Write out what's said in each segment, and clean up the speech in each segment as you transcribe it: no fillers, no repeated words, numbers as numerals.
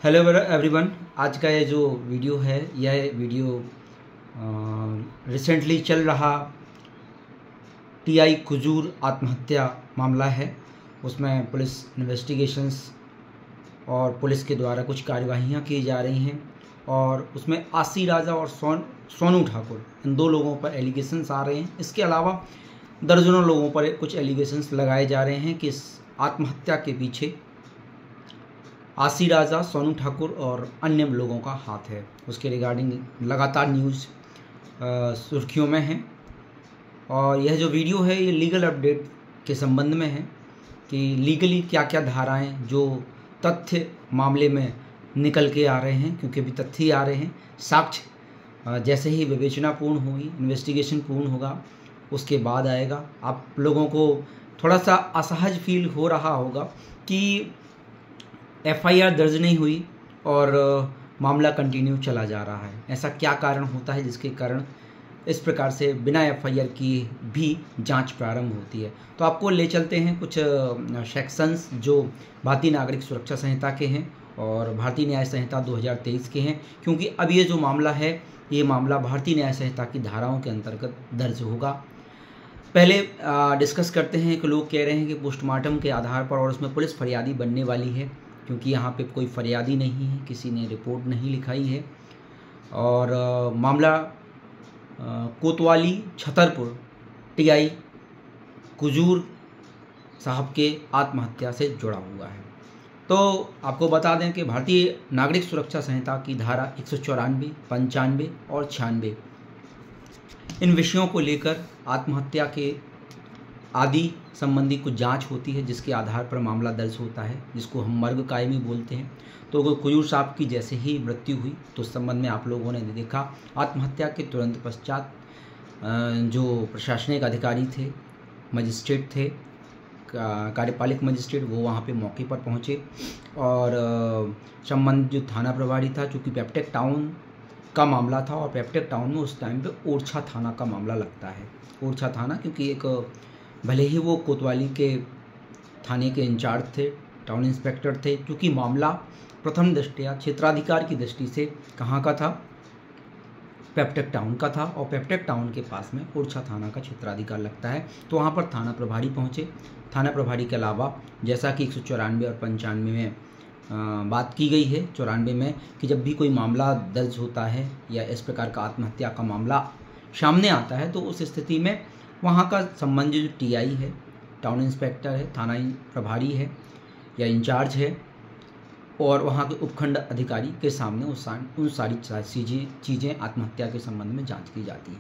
Hello everyone. आज का ये जो वीडियो है यह वीडियो रिसेंटली चल रहा टीआई कुजूर आत्महत्या मामला है। उसमें पुलिस इन्वेस्टिगेशंस और पुलिस के द्वारा कुछ कार्यवाहियाँ की जा रही हैं और उसमें आसी राजा और सोनू ठाकुर इन दो लोगों पर एलिगेशंस आ रहे हैं। इसके अलावा दर्जनों लोगों पर कुछ एलिगेशंस लगाए जा रहे हैं कि इस आत्महत्या के पीछे आसी राजा, सोनू ठाकुर और अन्य लोगों का हाथ है। उसके रिगार्डिंग लगातार न्यूज़ सुर्खियों में है और यह जो वीडियो है ये लीगल अपडेट के संबंध में है कि लीगली क्या क्या धाराएं जो तथ्य मामले में निकल के आ रहे हैं, क्योंकि अभी तथ्य ही आ रहे हैं। साक्ष्य जैसे ही विवेचना पूर्ण होगी, इन्वेस्टिगेशन पूर्ण होगा, उसके बाद आएगा। आप लोगों को थोड़ा सा असहज फील हो रहा होगा कि एफआईआर दर्ज नहीं हुई और मामला कंटिन्यू चला जा रहा है। ऐसा क्या कारण होता है जिसके कारण इस प्रकार से बिना एफआईआर की भी जांच प्रारंभ होती है? तो आपको ले चलते हैं कुछ सेक्शंस जो भारतीय नागरिक सुरक्षा संहिता के हैं और भारतीय न्याय संहिता 2023 के हैं, क्योंकि अब ये जो मामला है ये मामला भारतीय न्याय संहिता की धाराओं के अंतर्गत दर्ज होगा। पहले डिस्कस करते हैं कि लोग कह रहे हैं कि पोस्टमार्टम के आधार पर और उसमें पुलिस फरियादी बनने वाली है, क्योंकि यहाँ पे कोई फरियादी नहीं है, किसी ने रिपोर्ट नहीं लिखाई है और मामला कोतवाली छतरपुर टीआई कुजूर साहब के आत्महत्या से जुड़ा हुआ है। तो आपको बता दें कि भारतीय नागरिक सुरक्षा संहिता की धारा 194, 95 और 96 इन विषयों को लेकर आत्महत्या के आदि संबंधी कुछ जांच होती है, जिसके आधार पर मामला दर्ज होता है, जिसको हम मर्ग कायमी बोलते हैं। तो कुजूर साहब की जैसे ही मृत्यु हुई तो उस संबंध में आप लोगों ने देखा आत्महत्या के तुरंत पश्चात जो प्रशासनिक अधिकारी थे, मजिस्ट्रेट थे, कार्यपालिक मजिस्ट्रेट, वो वहाँ पे मौके पर पहुँचे और संबंधित जो थाना प्रभारी था, चूँकि पेप्टेक टाउन का मामला था और पेप्टेक टाउन में उस टाइम पे ओरछा थाना का मामला लगता है। ओरछा थाना क्योंकि एक भले ही वो कोतवाली के थाने के इंचार्ज थे, टाउन इंस्पेक्टर थे, क्योंकि मामला प्रथम दृष्टया क्षेत्राधिकार की दृष्टि से कहाँ का था, पेप्टेक टाउन का था और पेप्टेक टाउन के पास में ओरछा थाना का क्षेत्राधिकार लगता है। तो वहाँ पर थाना प्रभारी पहुँचे। थाना प्रभारी के अलावा जैसा कि 194 और 95 में बात की गई है, 94 में, कि जब भी कोई मामला दर्ज होता है या इस प्रकार का आत्महत्या का मामला सामने आता है तो उस स्थिति में वहाँ का संबंधित जो टीआई है, टाउन इंस्पेक्टर है, थाना प्रभारी है या इंचार्ज है और वहाँ के उपखंड अधिकारी के सामने उन सारी चीज़ें आत्महत्या के संबंध में जांच की जाती है।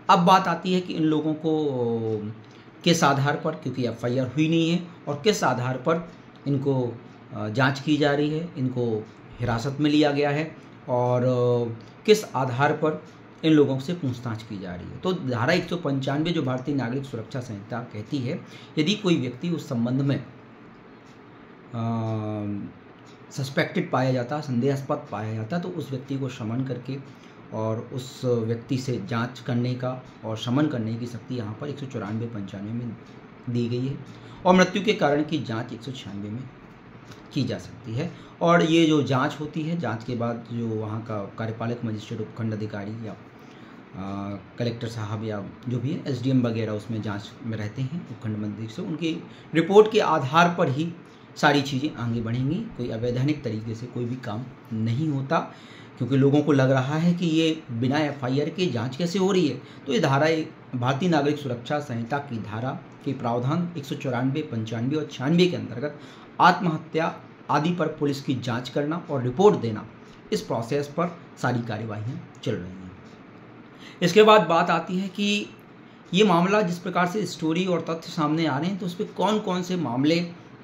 अब बात आती है कि इन लोगों को किस आधार पर, क्योंकि एफआईआर हुई नहीं है, और किस आधार पर इनको जांच की जा रही है, इनको हिरासत में लिया गया है और किस आधार पर इन लोगों से पूछताछ की जा रही है। तो धारा 195 जो भारतीय नागरिक सुरक्षा संहिता कहती है, यदि कोई व्यक्ति उस संबंध में सस्पेक्टेड पाया जाता, संदेहास्पद पाया जाता, तो उस व्यक्ति को समन करके और उस व्यक्ति से जांच करने का और समन करने की शक्ति यहाँ पर 194, 95 में दी गई है और मृत्यु के कारण की जांच 196 में की जा सकती है। और ये जो जांच होती है, जांच के बाद जो वहाँ का कार्यपालक मजिस्ट्रेट, उपखंड अधिकारी या कलेक्टर साहब या जो भी है, एसडीएम वगैरह उसमें जांच में रहते हैं, उपखंड मजिस्ट्रेट से उनकी रिपोर्ट के आधार पर ही सारी चीज़ें आगे बढ़ेंगी। कोई अवैधानिक तरीके से कोई भी काम नहीं होता, क्योंकि लोगों को लग रहा है कि ये बिना एफआईआर के जांच कैसे हो रही है। तो ये धारा भारतीय नागरिक सुरक्षा संहिता की धारा के प्रावधान 194, 95 और 96 के अंतर्गत आत्महत्या आदि पर पुलिस की जांच करना और रिपोर्ट देना, इस प्रोसेस पर सारी कार्यवाहियाँ चल रही हैं। इसके बाद बात आती है कि ये मामला जिस प्रकार से स्टोरी और तथ्य सामने आ रहे हैं, तो उस पर कौन कौन से मामले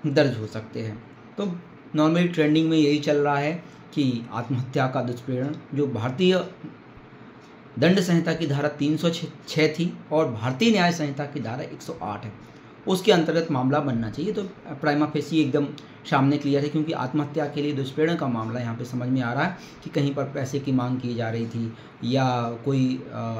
दर्ज हो सकते हैं। तो नॉर्मली ट्रेंडिंग में यही चल रहा है कि आत्महत्या का दुष्प्रेरण, जो भारतीय दंड संहिता की धारा 306 थी और भारतीय न्याय संहिता की धारा 108 है, उसके अंतर्गत मामला बनना चाहिए। तो प्राइमा फेसी एकदम सामने क्लियर है, क्योंकि आत्महत्या के लिए दुष्प्रेरण का मामला यहाँ पे समझ में आ रहा है कि कहीं पर पैसे की मांग की जा रही थी या कोई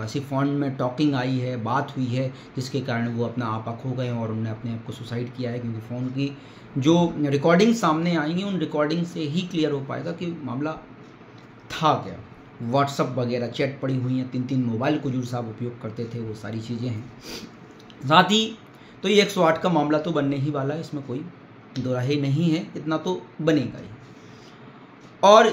ऐसी फ़ोन में टॉकिंग आई है, बात हुई है जिसके कारण वो अपना आपा खो गए और उन्होंने अपने आप को सुसाइड किया है। क्योंकि फ़ोन की जो रिकॉर्डिंग सामने आएंगी उन रिकॉर्डिंग से ही क्लियर हो पाएगा कि मामला था क्या। व्हाट्सअप वगैरह चैट पड़ी हुई हैं, 3 मोबाइल कुजूर साहब उपयोग करते थे, वो सारी चीज़ें हैं। साथ ही तो ये 108 का मामला तो बनने ही वाला है, इसमें कोई दोराहे नहीं है, इतना तो बनेगा ही। और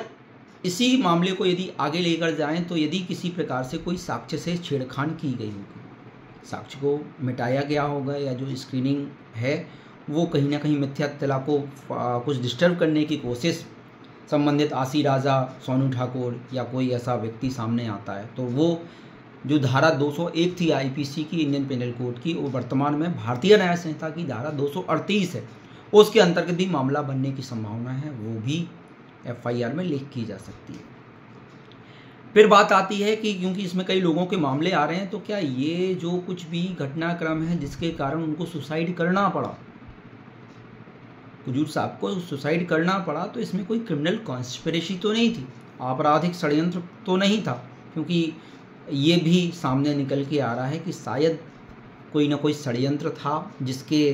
इसी मामले को यदि आगे लेकर जाएं तो यदि किसी प्रकार से कोई साक्ष्य से छेड़खानी की गई होगी, साक्ष्य को मिटाया गया होगा या जो स्क्रीनिंग है वो कहीं ना कहीं मिथ्या इत्तला को कुछ डिस्टर्ब करने की कोशिश संबंधित आसी राजा, सोनू ठाकुर या कोई ऐसा व्यक्ति सामने आता है, तो वो जो धारा 201 थी आईपीसी की, इंडियन पेनल कोड की, वो वर्तमान में भारतीय न्याय संहिता की धारा 238 है, उसके अंतर्गत भी मामला बनने की संभावना है, वो भी एफआईआर में लिख की जा सकती है। फिर बात आती है कि क्योंकि इसमें कई लोगों के मामले आ रहे हैं, तो क्या ये जो कुछ भी घटनाक्रम है जिसके कारण उनको सुसाइड करना पड़ा, कुजूर साहब को सुसाइड करना पड़ा, तो इसमें कोई क्रिमिनल कॉन्स्पिरेसी तो नहीं थी, आपराधिक षड्यंत्र तो नहीं था, क्योंकि ये भी सामने निकल के आ रहा है कि शायद कोई ना कोई षड्यंत्र था जिसके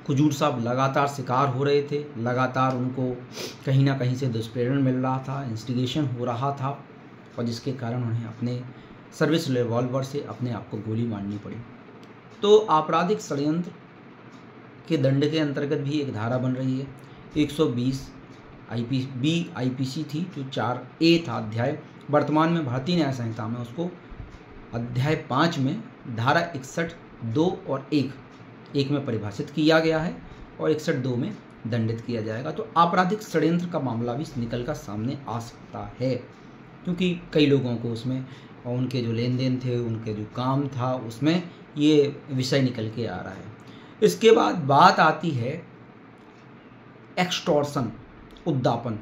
कुजूर साहब लगातार शिकार हो रहे थे, लगातार उनको कहीं ना कहीं से दुष्प्रेरण मिल रहा था, इंस्टिगेशन हो रहा था, और जिसके कारण उन्हें अपने सर्विस रिवॉल्वर से अपने आप को गोली मारनी पड़ी। तो आपराधिक षड्यंत्र के दंड के अंतर्गत भी एक धारा बन रही है, 120 आईपीसी थी जो 4A था अध्याय, वर्तमान में भारतीय न्याय संहिता में उसको अध्याय 5 में धारा 61(2) और 1 में परिभाषित किया गया है और 61(2) में दंडित किया जाएगा। तो आपराधिक षड्यंत्र का मामला भी निकल कर सामने आ सकता है, क्योंकि कई लोगों को उसमें उनके जो लेन देन थे, उनके जो काम था, उसमें ये विषय निकल के आ रहा है। इसके बाद बात आती है एक्सटॉर्शन, उद्दापन,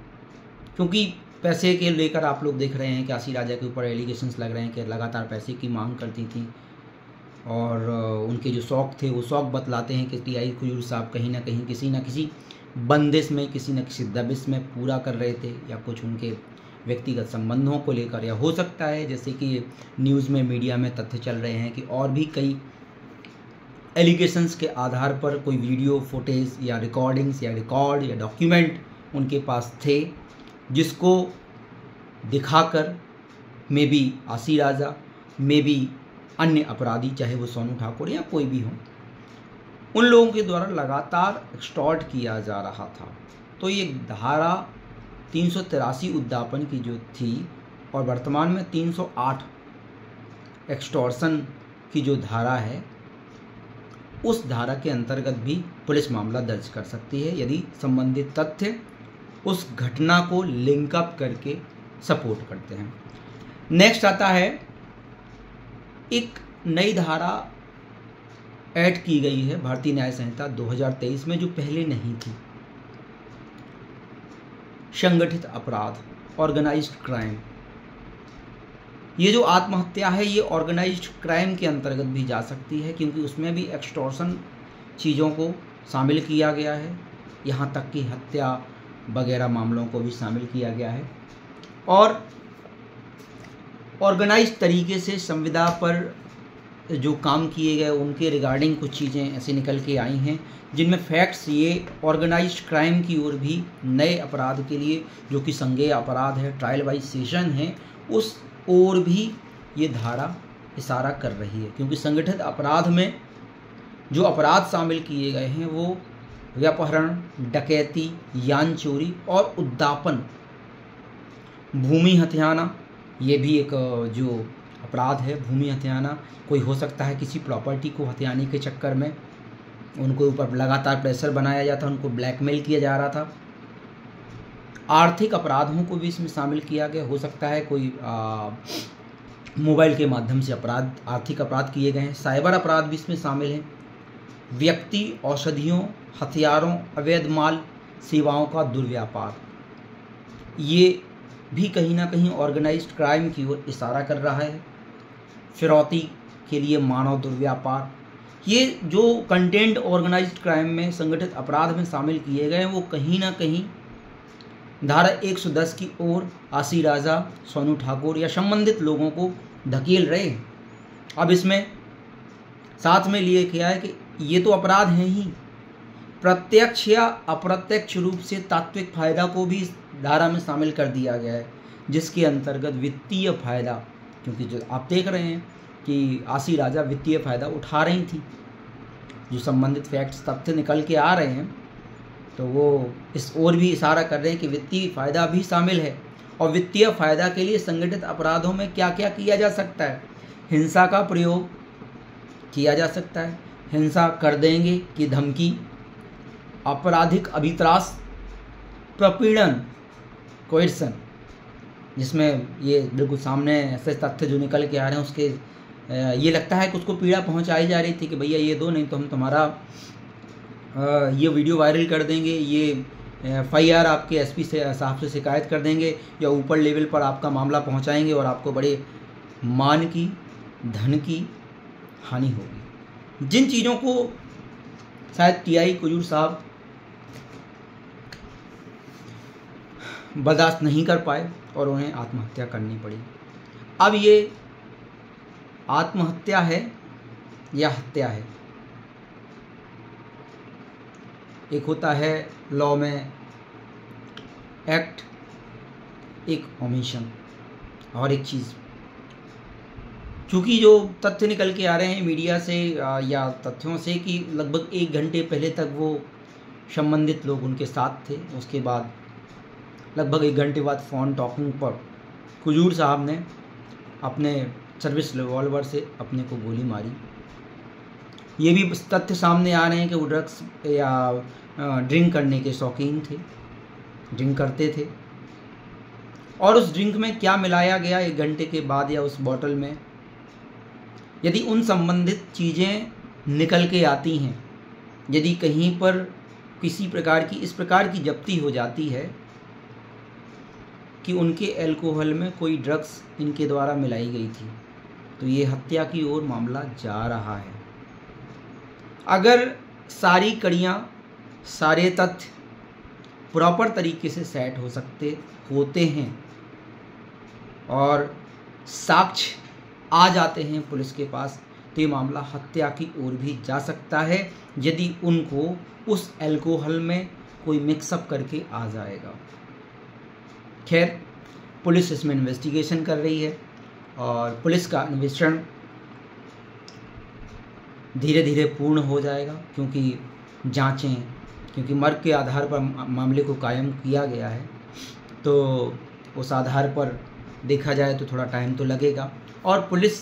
क्योंकि पैसे के लेकर आप लोग देख रहे हैं कि आसी राजा के ऊपर एलिगेशंस लग रहे हैं कि लगातार पैसे की मांग करती थी और उनके जो शौक़ थे वो शौक़ बतलाते हैं कि टीआई कुजूर साहब कहीं ना कहीं किसी न किसी बंदिश में, किसी न किसी दबिश में पूरा कर रहे थे, या कुछ उनके व्यक्तिगत संबंधों को लेकर, या हो सकता है जैसे कि न्यूज़ में, मीडिया में तथ्य चल रहे हैं कि और भी कई एलिगेशंस के आधार पर कोई वीडियो फुटेज या रिकॉर्डिंग्स या रिकॉर्ड या डॉक्यूमेंट उनके पास थे, जिसको दिखाकर मे बी आसी राजा, मे बी अन्य अपराधी, चाहे वो सोनू ठाकुर या कोई भी हो, उन लोगों के द्वारा लगातार एक्सटॉर्ट किया जा रहा था। तो ये धारा 383 उद्दापन की जो थी और वर्तमान में 308 एक्सटॉर्शन की जो धारा है, उस धारा के अंतर्गत भी पुलिस मामला दर्ज कर सकती है यदि संबंधित तथ्य उस घटना को लिंकअप करके सपोर्ट करते हैं। नेक्स्ट आता है, एक नई धारा ऐड की गई है भारतीय न्याय संहिता 2023 में जो पहले नहीं थी, संगठित अपराध, ऑर्गेनाइज्ड क्राइम। ये जो आत्महत्या है ये ऑर्गेनाइज्ड क्राइम के अंतर्गत भी जा सकती है, क्योंकि उसमें भी एक्सटॉर्शन चीज़ों को शामिल किया गया है, यहाँ तक कि हत्या वगैरह मामलों को भी शामिल किया गया है। और ऑर्गेनाइज्ड तरीके से संविदा पर जो काम किए गए उनके रिगार्डिंग कुछ चीज़ें ऐसे निकल के आई हैं जिनमें फैक्ट्स ये ऑर्गेनाइज्ड क्राइम की ओर भी, नए अपराध के लिए जो कि संज्ञेय अपराध है, ट्रायल बाई सेशन है, उस ओर भी ये धारा इशारा कर रही है। क्योंकि संगठित अपराध में जो अपराध शामिल किए गए हैं वो व्यापहरण, डकैती, यान चोरी और उद्दापन, भूमि हथियाना, ये भी एक जो अपराध है, भूमि हथियाना। कोई हो सकता है किसी प्रॉपर्टी को हथियाने के चक्कर में उनको ऊपर लगातार प्रेशर बनाया जाता, उनको ब्लैकमेल किया जा रहा था। आर्थिक अपराधों को भी इसमें शामिल किया गया, हो सकता है कोई मोबाइल के माध्यम से अपराध, आर्थिक अपराध किए गए हैं। साइबर अपराध भी इसमें शामिल हैं। व्यक्ति, औषधियों, हथियारों, अवैध माल, सेवाओं का दुर्व्यापार, ये भी कहीं ना कहीं ऑर्गेनाइज्ड क्राइम की ओर इशारा कर रहा है। फिरौती के लिए मानव दुर्व्यापार, ये जो कंटेंट ऑर्गेनाइज्ड क्राइम में, संगठित अपराध में शामिल किए गए हैं वो कहीं ना कहीं धारा 110 की ओर आसी राजा, सोनू ठाकुर या संबंधित लोगों को धकेल रहे हैं। अब इसमें साथ में लिए क्या है कि ये तो अपराध हैं ही, प्रत्यक्ष या अप्रत्यक्ष रूप से तात्विक फायदा को भी इस धारा में शामिल कर दिया गया है, जिसके अंतर्गत वित्तीय फायदा, क्योंकि जो आप देख रहे हैं कि आसी राजा वित्तीय फायदा उठा रही थी, जो संबंधित फैक्ट्स तथ्य निकल के आ रहे हैं तो वो इस ओर भी इशारा कर रहे हैं कि वित्तीय फायदा भी शामिल है। और वित्तीय फायदा के लिए संगठित अपराधों में क्या क्या किया जा सकता है? हिंसा का प्रयोग किया जा सकता है, हिंसा कर देंगे की धमकी, आपराधिक अभित्रास, प्रपीड़न, कोएर्सन, जिसमें ये बिल्कुल सामने ऐसे तथ्य जो निकल के आ रहे हैं उसके ये लगता है कि उसको पीड़ा पहुंचाई जा रही थी कि भैया ये दो, नहीं तो हम तुम्हारा ये वीडियो वायरल कर देंगे, ये FIR आपके SP से साहब से शिकायत कर देंगे या ऊपर लेवल पर आपका मामला पहुंचाएंगे और आपको बड़े मान की, धन की हानि होगी। जिन चीज़ों को शायद TI कुजूर साहब बर्दाश्त नहीं कर पाए और उन्हें आत्महत्या करनी पड़ी। अब ये आत्महत्या है या हत्या है? एक होता है लॉ में एक्ट, एक ओमिशन, और एक चीज़, चूँकि जो तथ्य निकल के आ रहे हैं मीडिया से या तथ्यों से कि लगभग 1 घंटे पहले तक वो संबंधित लोग उनके साथ थे, उसके बाद लगभग 1 घंटे बाद फ़ोन टॉकिंग पर कुजूर साहब ने अपने सर्विस रिवॉल्वर से अपने को गोली मारी। ये भी तथ्य सामने आ रहे हैं कि वो ड्रग्स या ड्रिंक करने के शौकीन थे, ड्रिंक करते थे, और उस ड्रिंक में क्या मिलाया गया 1 घंटे के बाद या उस बॉटल में, यदि उन संबंधित चीज़ें निकल के आती हैं, यदि कहीं पर किसी प्रकार की इस प्रकार की जब्ती हो जाती है कि उनके अल्कोहल में कोई ड्रग्स इनके द्वारा मिलाई गई थी, तो ये हत्या की ओर मामला जा रहा है। अगर सारी कड़ियाँ, सारे तथ्य प्रॉपर तरीके से सेट होते हैं और साक्ष्य आ जाते हैं पुलिस के पास, तो ये मामला हत्या की ओर भी जा सकता है, यदि उनको उस अल्कोहल में कोई मिक्सअप करके आ जाएगा। खैर, पुलिस इसमें इन्वेस्टिगेशन कर रही है और पुलिस का अन्वेषण धीरे धीरे पूर्ण हो जाएगा, क्योंकि जांचें, क्योंकि मर्ग के आधार पर मामले को कायम किया गया है, तो उस आधार पर देखा जाए तो थोड़ा टाइम तो लगेगा। और पुलिस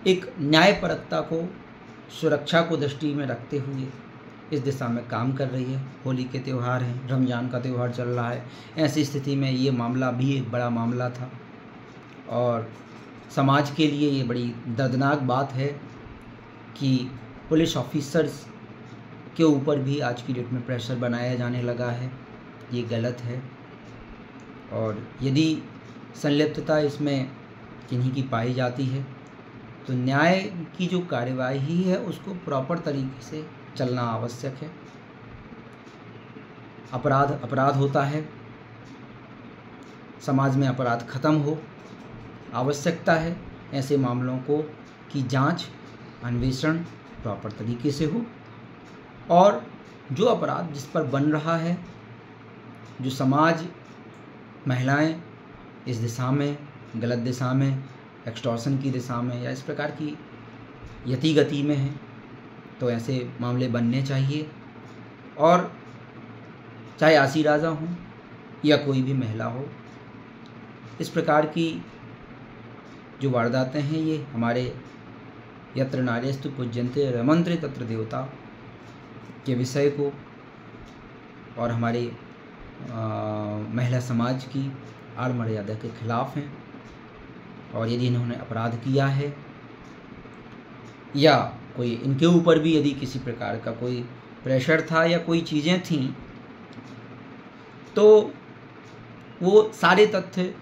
एक न्यायपरकता को, सुरक्षा को दृष्टि में रखते हुए इस दिशा में काम कर रही है। होली के त्यौहार हैं, रमज़ान का त्यौहार चल रहा है, ऐसी स्थिति में ये मामला भी एक बड़ा मामला था और समाज के लिए ये बड़ी दर्दनाक बात है कि पुलिस ऑफिसर्स के ऊपर भी आज की डेट में प्रेशर बनाया जाने लगा है। ये गलत है और यदि संलिप्तता इसमें किन्हीं की पाई जाती है तो न्याय की जो कार्यवाही है उसको प्रॉपर तरीके से चलना आवश्यक है। अपराध होता है, समाज में अपराध खत्म हो, आवश्यकता है ऐसे मामलों को की जांच, अन्वेषण प्रॉपर तरीके से हो और जो अपराध जिस पर बन रहा है, जो समाज, महिलाएं इस दिशा में, गलत दिशा में, एक्सटॉर्शन की दिशा में या इस प्रकार की यति गति में है, तो ऐसे मामले बनने चाहिए। और चाहे आसी राजा हो या कोई भी महिला हो, इस प्रकार की जो वारदातें हैं ये हमारे यत्र नार्यस्तु पूज्यन्ते रमन्ते तत्र देवता के विषय को और हमारे महिला समाज की आड़ मर्यादा के खिलाफ हैं। और यदि इन्होंने अपराध किया है या कोई इनके ऊपर भी यदि किसी प्रकार का कोई प्रेशर था या कोई चीज़ें थीं, तो वो सारे तथ्य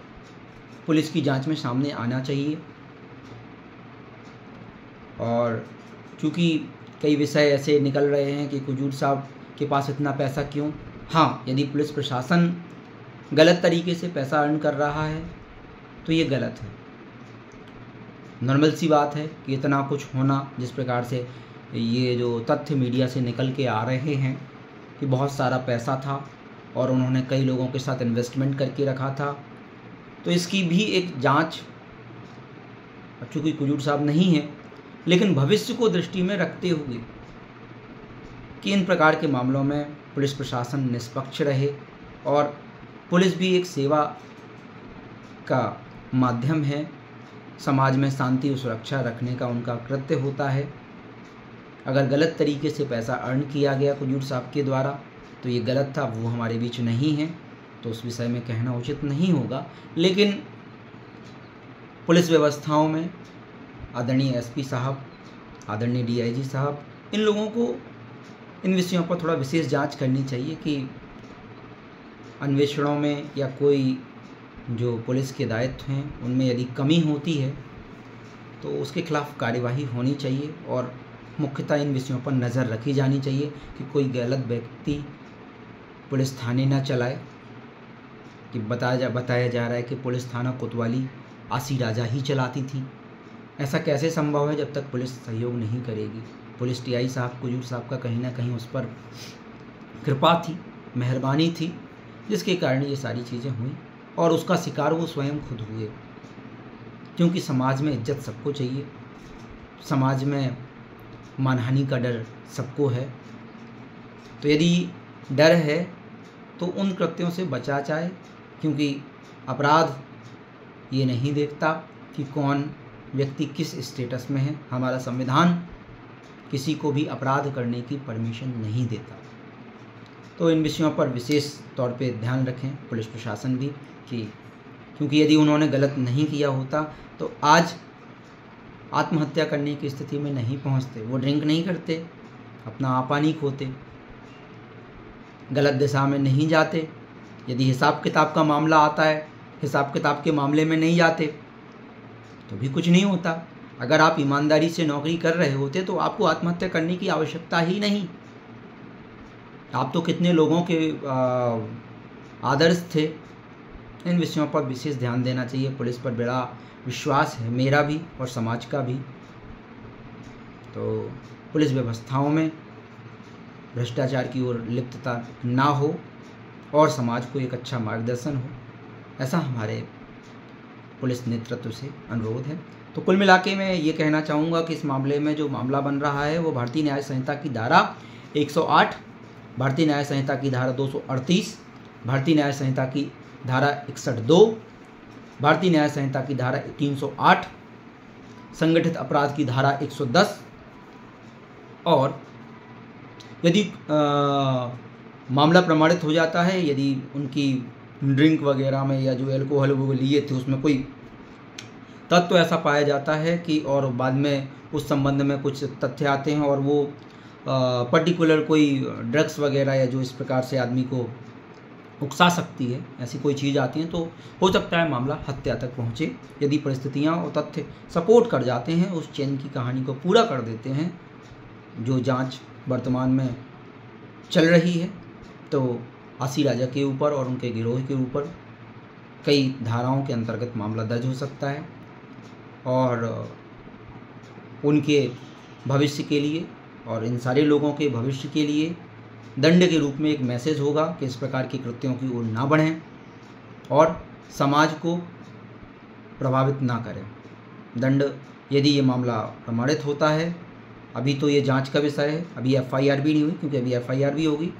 पुलिस की जांच में सामने आना चाहिए। और चूँकि कई विषय ऐसे निकल रहे हैं कि कुजूर साहब के पास इतना पैसा क्यों। हाँ, यदि पुलिस प्रशासन गलत तरीके से पैसा अर्न कर रहा है तो ये गलत है। नॉर्मल सी बात है कि इतना कुछ होना, जिस प्रकार से ये जो तथ्य मीडिया से निकल के आ रहे हैं कि बहुत सारा पैसा था और उन्होंने कई लोगों के साथ इन्वेस्टमेंट करके रखा था, तो इसकी भी एक जांच, चूँकि कुजूर साहब नहीं है, लेकिन भविष्य को दृष्टि में रखते हुए कि इन प्रकार के मामलों में पुलिस प्रशासन निष्पक्ष रहे, और पुलिस भी एक सेवा का माध्यम है, समाज में शांति और सुरक्षा रखने का उनका कृत्य होता है। अगर गलत तरीके से पैसा अर्न किया गया कुजूर साहब के द्वारा तो ये गलत था, वो हमारे बीच नहीं है तो उस विषय में कहना उचित नहीं होगा। लेकिन पुलिस व्यवस्थाओं में आदरणीय एसपी साहब, आदरणीय डीआईजी साहब, इन लोगों को इन विषयों पर थोड़ा विशेष जांच करनी चाहिए कि अन्वेषणों में या कोई जो पुलिस के दायित्व हैं उनमें यदि कमी होती है तो उसके खिलाफ कार्यवाही होनी चाहिए, और मुख्यतः इन विषयों पर नज़र रखी जानी चाहिए कि कोई गलत व्यक्ति पुलिस थाने न चलाए। कि बताया जा रहा है कि पुलिस थाना कोतवाली आसी राजा ही चलाती थी। ऐसा कैसे संभव है जब तक पुलिस सहयोग नहीं करेगी। पुलिस टीआई साहब कुजूर साहब का कहीं ना कहीं उस पर कृपा थी, मेहरबानी थी, जिसके कारण ये सारी चीज़ें हुई, और उसका शिकार वो स्वयं खुद हुए। क्योंकि समाज में इज्जत सबको चाहिए, समाज में मानहानि का डर सबको है, तो यदि डर है तो उन कृत्यों से बचा जाए। क्योंकि अपराध ये नहीं देखता कि कौन व्यक्ति किस स्टेटस में है। हमारा संविधान किसी को भी अपराध करने की परमिशन नहीं देता। तो इन विषयों पर विशेष तौर पे ध्यान रखें पुलिस प्रशासन भी, कि क्योंकि यदि उन्होंने गलत नहीं किया होता तो आज आत्महत्या करने की स्थिति में नहीं पहुंचते। वो ड्रिंक नहीं करते, अपना आपा नहीं खोते, गलत दिशा में नहीं जाते। यदि हिसाब किताब का मामला आता है, हिसाब किताब के मामले में नहीं जाते तो भी कुछ नहीं होता। अगर आप ईमानदारी से नौकरी कर रहे होते तो आपको आत्महत्या करने की आवश्यकता ही नहीं। आप तो कितने लोगों के आदर्श थे। इन विषयों पर विशेष ध्यान देना चाहिए। पुलिस पर बड़ा विश्वास है, मेरा भी और समाज का भी। तो पुलिस व्यवस्थाओं में भ्रष्टाचार की ओर लिप्तता ना हो और समाज को एक अच्छा मार्गदर्शन हो, ऐसा हमारे पुलिस नेतृत्व से अनुरोध है। तो कुल मिलाके मैं ये कहना चाहूँगा कि इस मामले में जो मामला बन रहा है वो भारतीय न्याय संहिता की धारा 108, भारतीय न्याय संहिता की धारा 238, भारतीय न्याय संहिता की धारा 61(2), भारतीय न्याय संहिता की धारा 308, संगठित अपराध की धारा 110, और यदि मामला प्रमाणित हो जाता है, यदि उनकी ड्रिंक वगैरह में या जो एल्कोहल वो लिए थे उसमें कोई तत्व ऐसा पाया जाता है कि, और बाद में उस संबंध में कुछ तथ्य आते हैं और वो पर्टिकुलर कोई ड्रग्स वगैरह या जो इस प्रकार से आदमी को उकसा सकती है, ऐसी कोई चीज़ आती है, तो हो सकता है मामला हत्या तक पहुँचे। यदि परिस्थितियाँ और तथ्य सपोर्ट कर जाते हैं, उस चेन की कहानी को पूरा कर देते हैं जो जांच वर्तमान में चल रही है, तो आसी राजा के ऊपर और उनके गिरोह के ऊपर कई धाराओं के अंतर्गत मामला दर्ज हो सकता है, और उनके भविष्य के लिए और इन सारे लोगों के भविष्य के लिए दंड के रूप में एक मैसेज होगा कि इस प्रकार के कृत्यों की ओर ना बढ़ें और समाज को प्रभावित ना करें। दंड, यदि ये मामला प्रमाणित होता है, अभी तो ये जांच का विषय है, अभी एफआईआर भी नहीं हुई, क्योंकि अभी एफआईआर भी होगी।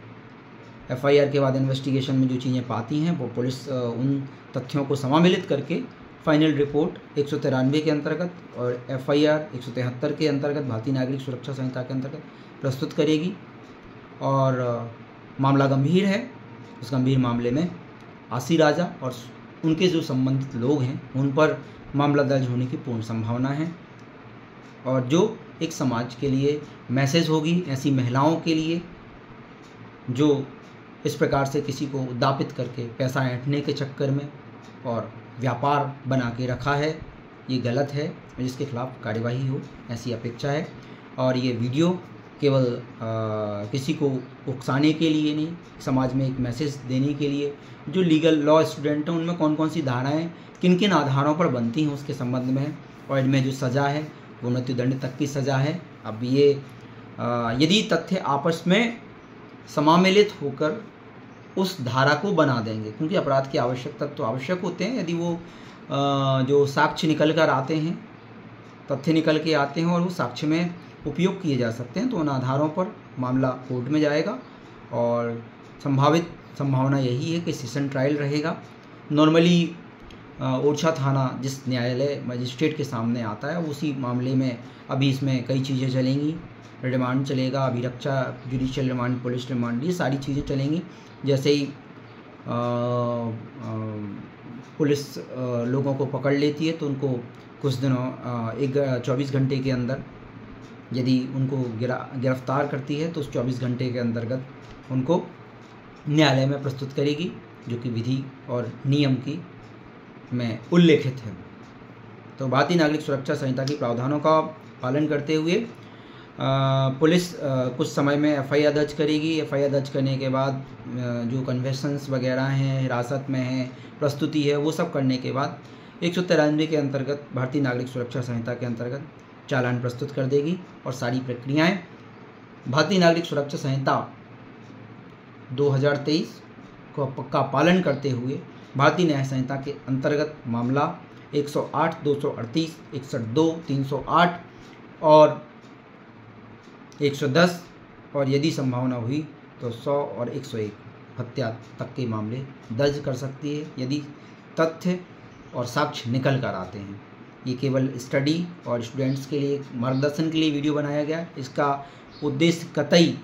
एफआईआर के बाद इन्वेस्टिगेशन में जो चीज़ें पाती हैं वो पुलिस उन तथ्यों को समामिलित करके फाइनल रिपोर्ट 193 के अंतर्गत और एफआईआर 173 के अंतर्गत भारतीय नागरिक सुरक्षा संहिता के अंतर्गत प्रस्तुत करेगी। और मामला गंभीर है। उस गंभीर मामले में आसी राजा और उनके जो संबंधित लोग हैं उन पर मामला दर्ज होने की पूर्ण संभावना है, और जो एक समाज के लिए मैसेज होगी ऐसी महिलाओं के लिए जो इस प्रकार से किसी को उद्दापित करके पैसा ऐंठने के चक्कर में और व्यापार बना के रखा है, ये गलत है और जिसके खिलाफ कार्यवाही हो, ऐसी अपेक्षा है। और ये वीडियो केवल किसी को उकसाने के लिए नहीं, समाज में एक मैसेज देने के लिए जो लीगल लॉ स्टूडेंट हैं उनमें कौन कौन सी धाराएं किन किन आधारों पर बनती हैं उसके संबंध में है। और इनमें जो सज़ा है वो मृत्युदंड तक की सज़ा है। अब ये यदि तथ्य आपस में समामेलित होकर उस धारा को बना देंगे, क्योंकि अपराध के आवश्यक तत्व तो आवश्यक होते हैं, यदि वो जो साक्ष्य निकल कर आते हैं, तथ्य निकल के आते हैं और वो साक्ष्य में उपयोग किए जा सकते हैं, तो उन आधारों पर मामला कोर्ट में जाएगा। और संभावना यही है कि सेशन ट्रायल रहेगा। नॉर्मली ओरछा थाना जिस न्यायालय मजिस्ट्रेट के सामने आता है उसी मामले में अभी इसमें कई चीज़ें चलेंगी। रिमांड चलेगा, अभिरक्षा, जुडिशियल रिमांड, पुलिस रिमांड, ये सारी चीज़ें चलेंगी। जैसे ही पुलिस लोगों को पकड़ लेती है तो उनको कुछ दिनों 24 घंटे के अंदर यदि उनको गिरफ्तार करती है तो उस 24 घंटे के अंतर्गत उनको न्यायालय में प्रस्तुत करेगी, जो कि विधि और नियम की में उल्लेखित है। तो भारतीय नागरिक सुरक्षा संहिता के प्रावधानों का पालन करते हुए पुलिस कुछ समय में एफआईआर दर्ज करेगी। एफआईआर दर्ज करने के बाद जो कन्फेशंस वगैरह हैं, हिरासत में हैं, प्रस्तुति है, वो सब करने के बाद 193 के अंतर्गत भारतीय नागरिक सुरक्षा संहिता के अंतर्गत चालान प्रस्तुत कर देगी। और सारी प्रक्रियाएं भारतीय नागरिक सुरक्षा संहिता 2023 को पक्का पालन करते हुए भारतीय न्याय संहिता के अंतर्गत मामला 108, 238, 162, 308 और 110 और यदि संभावना हुई तो 100 और 101 हत्या तक के मामले दर्ज कर सकती है यदि तथ्य और साक्ष्य निकल कर आते हैं। ये केवल स्टडी और स्टूडेंट्स के लिए मार्गदर्शन के लिए वीडियो बनाया गया। इसका उद्देश्य कतई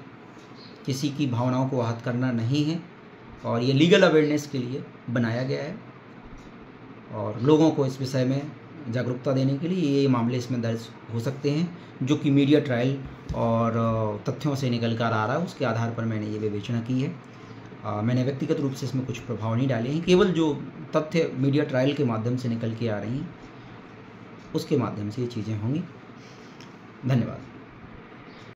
किसी की भावनाओं को आहत करना नहीं है और ये लीगल अवेयरनेस के लिए बनाया गया है और लोगों को इस विषय में जागरूकता देने के लिए ये मामले इसमें दर्ज हो सकते हैं, जो कि मीडिया ट्रायल और तथ्यों से निकल कर आ रहा है, उसके आधार पर मैंने ये विवेचना की है। मैंने व्यक्तिगत रूप से इसमें कुछ प्रभाव नहीं डाले हैं, केवल जो तथ्य मीडिया ट्रायल के माध्यम से निकल के आ रही हैं उसके माध्यम से ये चीज़ें होंगी। धन्यवाद।